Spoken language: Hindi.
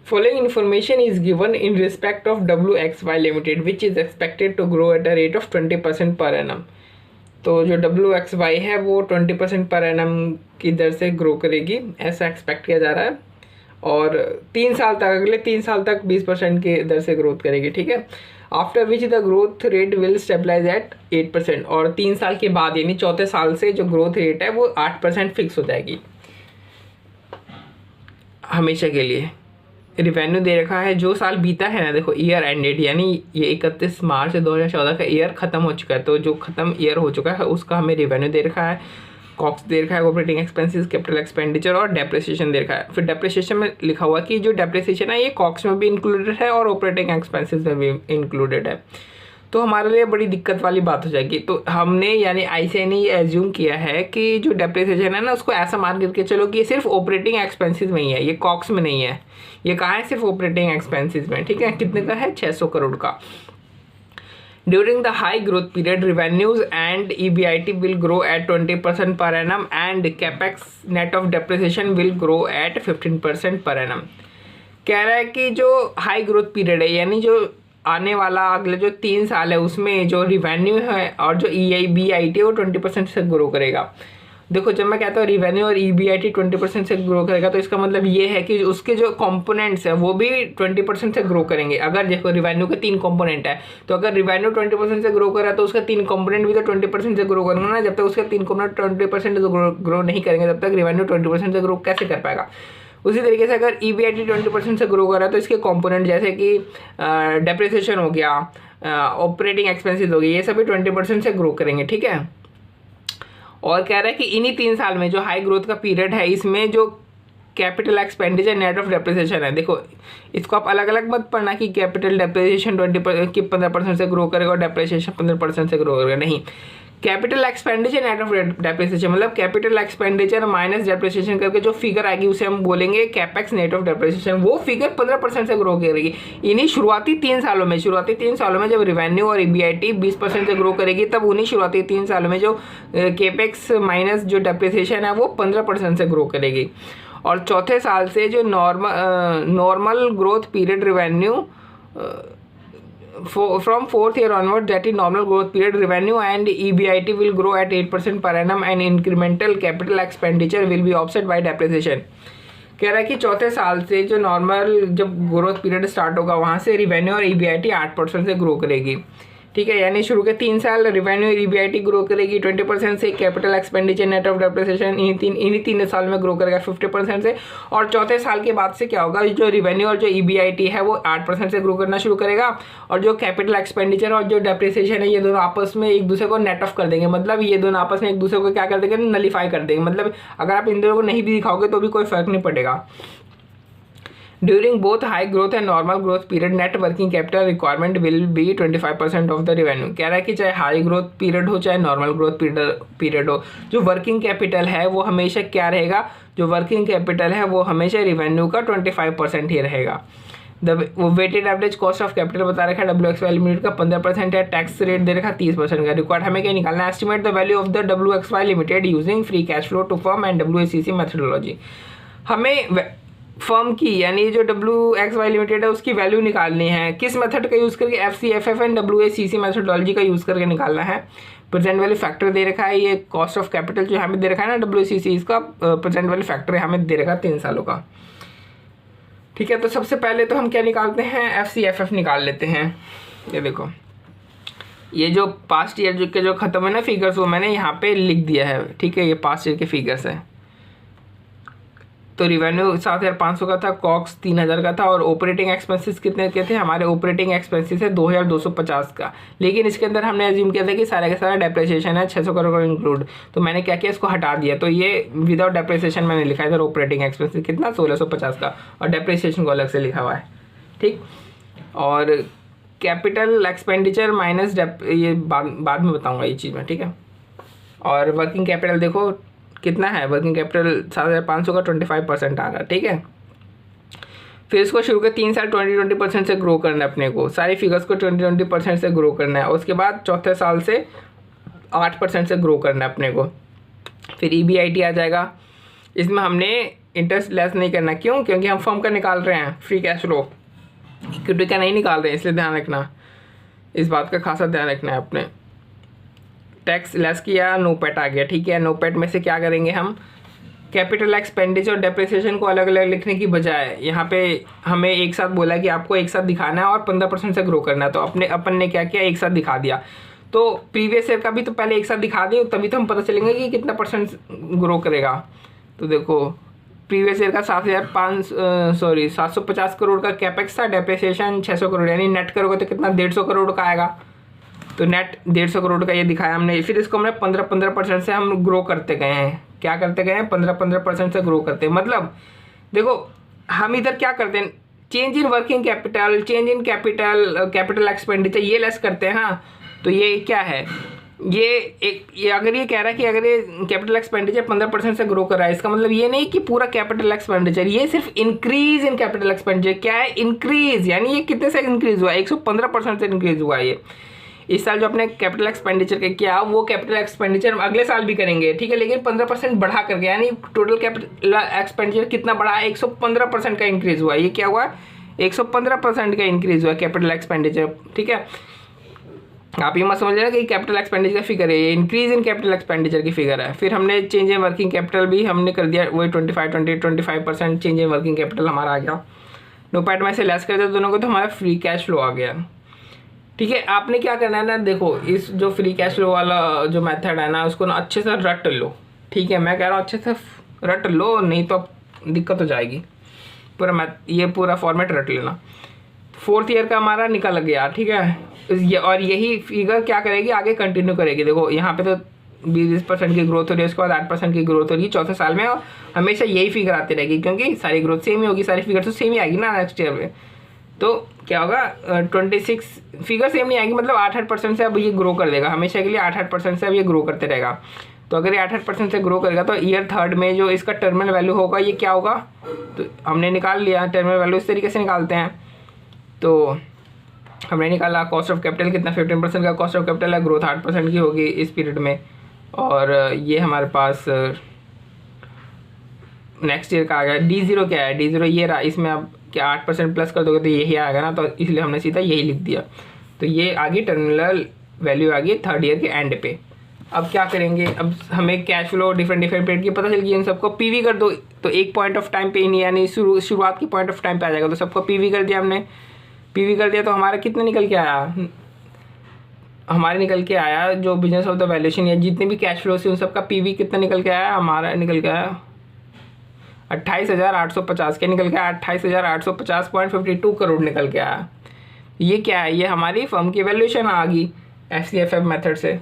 Following information is given in respect of WXY Limited, which is expected to grow at a rate of 20% per annum. तो जो WXY है वो 20% पर एनम की दर से ग्रो करेगी, ऐसा एक्सपेक्ट किया जा रहा है। और 3 साल तक, अगले 3 साल तक 20% की दर से ग्रोथ करेगी, ठीक है। After which the growth rate will stabilise at 8%, और 3 साल के बाद यानी चौथे साल से जो ग्रोथ रेट है वो 8% फिक्स हो जाएगी हमेशा के लिए। रिवेन्यू दे रखा है, जो साल बीता है ना, देखो ईयर एंडेड, यानी ये 31 मार्च 2014 का ईयर खत्म हो चुका है, तो जो खत्म ईयर हो चुका है उसका हमें रिवेन्यू दे रखा है, कॉक्स दे रखा है, ऑपरेटिंग एक्सपेंसेस, कैपिटल एक्सपेंडिचर और डेप्रिसिएशन दे रखा है। फिर डेप्रिसिएशन में लिखा हुआ कि जो डेप्रिसिएशन है ये कॉक्स में भी इंक्लूडेड है और ऑपरेटिंग एक्सपेंसेस में भी इंक्लूडेड है, तो हमारे लिए बड़ी दिक्कत वाली बात हो जाएगी। तो हमने यानी ICAI ने ये एज्यूम किया है कि जो डेप्रिसिएशन है ना उसको ऐसा मान करके चलो कि ये सिर्फ ऑपरेटिंग एक्सपेंसेस में ही है, ये कॉक्स में नहीं है, ये कहाँ है, सिर्फ ऑपरेटिंग एक्सपेंसेस में, ठीक है। कितने का है, 600 करोड़ का। During the high growth period, revenues and EBIT will grow at 20% per annum and capex net of depreciation will grow at 15% per annum। कह रहा है कि जो हाई ग्रोथ पीरियड है यानी जो आने वाला अगले जो 3 साल है उसमें जो रिवेन्यू है और जो EBIT है वो 20% से ग्रो करेगा। देखो जब मैं कहता हूँ रिवेन्यू और EBIT 20% से ग्रो करेगा तो इसका मतलब ये है कि उसके जो कंपोनेंट्स हैं वो भी 20% से ग्रो करेंगे। अगर देखो रिवेन्यू के 3 कंपोनेंट है, तो अगर रिवेन्यू 20% से ग्रो कर रहा है तो उसका 3 कंपोनेंट भी तो 20% से ग्रो करेंगे ना। जब तक उसके 3 कंपोनेंट 20% से ग्रो नहीं करेंगे तब तक रिवेन्यू 20% से ग्रो कैसे कर पाएगा। उसी तरीके से अगर EBIT 20% से ग्रो कर रहा है तो इसके कंपोनेंट जैसे कि डेप्रिसिएशन हो गया, ऑपरेटिंग एक्सपेंसेस हो गए, ये सभी 20% से ग्रो करेंगे, ठीक है। और कह रहा है कि इन्हीं 3 साल में जो हाई ग्रोथ का पीरियड है इसमें जो capital expenditure net of depreciation है, देखो इसको आप अलग अलग मत पढ़ना कि कैपिटल डेप्रिसिएशन 15% से ग्रो करेगा और डेप्रिसिएशन 15% से ग्रो करेगा, नहीं। Capital expenditure net of depreciation मतलब कैपिटल एक्सपेंडिचर माइनस डेप्रिसिएशन करके जो फिगर आएगी उसे हम बोलेंगे कैपेक्स नेट ऑफ डेप्रिसिएशन। वो फिगर 15% से ग्रो करेगी इन्हीं शुरुआती 3 सालों में। शुरुआती 3 सालों में जब रिवेन्यू और EBIT 20% से ग्रो करेगी तब उन्हीं शुरुआती 3 सालों में जो कैपेक्स माइनस जो डेप्रिसिएशन है वो 15% से ग्रो करेगी। और चौथे साल से जो normal growth period revenue from 4th year onward, that is normal growth period, revenue and EBIT will grow at 8% per annum and incremental capital expenditure will be offset by depreciation। कह रहा है कि चौथे साल से जो नॉर्मल जब ग्रोथ पीरियड स्टार्ट होगा वहाँ से रिवेन्यू और EBIT 8% से ग्रो करेगी, ठीक है। यानी शुरू के 3 साल रिवेन्यू EBIT ग्रो करेगी 20% से, capital expenditure net of depreciation इन्हीं 3 साल में ग्रो करेगा 50% से, और चौथे साल के बाद से क्या होगा, जो रिवेन्यू और जो EBIT है वो 8% से ग्रो करना शुरू करेगा, और जो कैपिटल एक्सपेंडिचर और जो डेप्रिसिएशन है ये दोनों आपस में एक दूसरे को नेट ऑफ कर देंगे। मतलब ये दोनों आपस में एक दूसरे को क्या कर देंगे, नलीफाई कर देंगे। मतलब अगर आप इन दोनों को नहीं भी दिखाओगे तो भी कोई फर्क नहीं पड़ेगा। During both high growth and normal growth period, net working capital requirement will be 25% of the revenue। कह रहा है कि चाहे हाई ग्रोथ पीरियड हो चाहे नॉर्मल ग्रोथ पीरियड हो, जो वर्किंग कैपिटल है वो हमेशा क्या रहेगा, जो वर्किंग कैपिटल है वो हमेशा रिवेन्यू का 25% ही रहेगा। वो weighted average cost of capital बता रखा है WXY लिमिटेड का 15% है, टैक्स रेट दे रखा 30% का। रिक्वायर्ड हमें क्या निकालना है, estimate the value of the WXY limited using free cash flow to firm and WACC methodology. हमें फर्म की यानी जो WXY लिमिटेड है उसकी वैल्यू निकालनी है, किस मेथड का यूज़ करके, FCFF एंड WACC मेथडोलॉजी का यूज़ करके निकालना है। प्रेजेंट वैल्यू फैक्टर दे रखा है, ये कॉस्ट ऑफ कैपिटल जो हमें दे रखा है ना WACC, इसका प्रेजेंट वैल्यू फैक्टर हमें दे रखा है 3 सालों का, ठीक है। तो सबसे पहले तो हम क्या निकालते हैं, FCFF निकाल लेते हैं। ये देखो ये जो पास्ट ईयर के जो खत्म है ना फिगर्स वो मैंने यहाँ पे लिख दिया है, ठीक है। ये पास्ट ईयर के फिगर्स है। तो रिवेन्यू 7,500 का था, कॉक्स 3,000 का था, और ऑपरेटिंग एक्सपेंसेस कितने के थे, हमारे ऑपरेटिंग एक्सपेंसेस है 2,250 का। लेकिन इसके अंदर हमने एज्यूम किया था कि सारा का सारा डेप्रिसिएशन है 600 करोड़ का इंक्लूड, तो मैंने क्या किया, इसको हटा दिया। तो ये विदाउट डेप्रिसिएशन मैंने लिखा है इधर ऑपरेटिंग एक्सपेंसेस कितना 1,650 का, और डेप्रिसिएशन को अलग से लिखा हुआ है, ठीक। और कैपिटल एक्सपेंडिचर माइनस ये बाद में बताऊँगा ये चीज़ में, ठीक है। और वर्किंग कैपिटल देखो कितना है, वर्किंग कैपिटल 7,500 का 25% आ रहा है, ठीक है। फिर इसको शुरू के 3 साल 20% से ग्रो करना है अपने को, सारी फिगर्स को 20% से ग्रो करना है। उसके बाद चौथे साल से 8% से ग्रो करना है अपने को। फिर EBIT आ जाएगा, इसमें हमने इंटरेस्ट लेस नहीं करना। क्यों? क्योंकि हम फर्म का निकाल रहे हैं फ्री कैश फ्लो, इक्विटी का नहीं निकाल रहे हैं, इसलिए ध्यान रखना, इस बात का खासा ध्यान रखना है अपने। टैक्स लेस किया, नोपेट आ गया, ठीक है। नोपेट में से क्या करेंगे हम, कैपिटल एक्सपेंडिचर और डेप्रिसिएशन को अलग अलग लिखने की बजाय यहाँ पे हमें एक साथ बोला कि आपको एक साथ दिखाना है और 15% से ग्रो करना है, तो अपन ने क्या किया, एक साथ दिखा दिया। तो प्रीवियस ईयर का भी तो पहले एक साथ दिखा दिए, तभी तो हम पता चलेंगे कि कितना परसेंट ग्रो करेगा। तो देखो प्रीवियस ईयर का 750 करोड़ का कैपेक्स था, डेप्रिसिएशन 600 करोड़, यानी नेट करोगे तो कितना, 150 करोड़ का आएगा। तो नेट 150 करोड़ का ये दिखाया हमने। फिर इसको हमने 15% से हम ग्रो करते गए हैं। क्या करते गए हैं, 15% से ग्रो करते हैं। मतलब देखो हम इधर क्या करते हैं, change in working capital, change in capital expenditure ये लेस करते हैं। हाँ, तो ये क्या है, ये अगर ये कह रहा है कि अगर ये कैपिटल एक्सपेंडिचर 15% से ग्रो कर रहा है, इसका मतलब ये नहीं कि पूरा कैपिटल एक्सपेंडिचर, ये सिर्फ इंक्रीज इन कैपिटल एक्सपेंडिचर। क्या है, इंक्रीज, यानी ये कितने से इंक्रीज हुआ है, 115% से इंक्रीज हुआ है ये। इस साल जो अपने कैपिटल एक्सपेंडिचर किया, वो कैपिटल एक्सपेंडिचर अगले साल भी करेंगे, ठीक है, लेकिन 15% बढ़ा करके, यानी टोटल कैपिटल एक्सपेंडिचर कितना बढ़ा है, 115% का इंक्रीज हुआ है। ये क्या हुआ, 115% का इंक्रीज हुआ है कैपिटल एक्सपेंडिचर, ठीक है। आप ये मत समझ लेना कि कैपिटल एक्सपेंडिचर का फिगर है, ये इंक्रीज इन कैपिटल एक्सपेंडिचर की फिगर है। फिर हमने चेंज इन वर्किंग कैपिटल भी हमने कर दिया, वही 25% चेंज इन वर्किंग कैपिटल हमारा आ गया। नोपैट में से लेस कर दिया दोनों को, तो हमारा फ्री कैश फ्लो आ गया, ठीक है। आपने क्या करना है ना, देखो इस जो फ्री कैश फ्लो वाला जो मेथड है ना, उसको ना अच्छे से रट लो, ठीक है। मैं कह रहा हूँ अच्छे से रट लो, नहीं तो दिक्कत हो जाएगी। ये पूरा फॉर्मेट रट लेना। 4th ईयर का हमारा निकल गया, ठीक है। और यही फिगर क्या करेगी, आगे कंटिन्यू करेगी। देखो यहाँ पे तो 20% की ग्रोथ हो रही है, उसके बाद 8% की ग्रोथ हो रही है 4थे साल में, और हमेशा यही फिगर आती रहेगी, क्योंकि सारी ग्रोथ सेम ही होगी, सारी फिगर तो सेम ही आएगी ना नेक्स्ट ईयर में। तो क्या होगा, 26 फिगर सेम नहीं आएगी, मतलब 8% से अब ये ग्रो कर देगा हमेशा के लिए, 8% से अब ये ग्रो करते रहेगा। तो अगर ये 8% से ग्रो करेगा, तो ईयर 3rd में जो इसका टर्मिनल वैल्यू होगा, ये क्या होगा, तो हमने निकाल लिया टर्मिनल वैल्यू। इस तरीके से निकालते हैं। तो हमने निकाला कॉस्ट ऑफ कैपिटल कितना, 15% का कॉस्ट ऑफ कैपिटल है, ग्रोथ 8% की होगी इस पीरियड में। और ये हमारे पास नेक्स्ट ईयर का आ गया। D0 क्या है, D0 ये रहा, इसमें अब क्या 8% प्लस कर दोगे तो यही आएगा ना, तो इसलिए हमने सीधा यही लिख दिया। तो ये आ गई टर्मिनल वैल्यू आ गई 3rd ईयर के एंड पे। अब क्या करेंगे, अब हमें कैश फ्लो डिफरेंट पीरियड की पता चल गई, इन सबको PV कर दो, तो एक पॉइंट ऑफ टाइम पे ही, यानी शुरुआत की पॉइंट ऑफ टाइम पे आ जाएगा। तो सबको PV कर दिया हमने, PV कर दिया, तो हमारा कितना निकल के आया, हमारे निकल के आया जो बिजनेस ऑफ द वैल्यूएशन या जितने भी कैश फ्लो से उन सबका PV कितना निकल के आया, हमारा निकल के आया 28,850 के निकल के आया, 28,850.52 करोड़ निकल के आया। ये क्या है, ये हमारी फर्म की वैल्यूएशन आ गई FCFF मेथड से।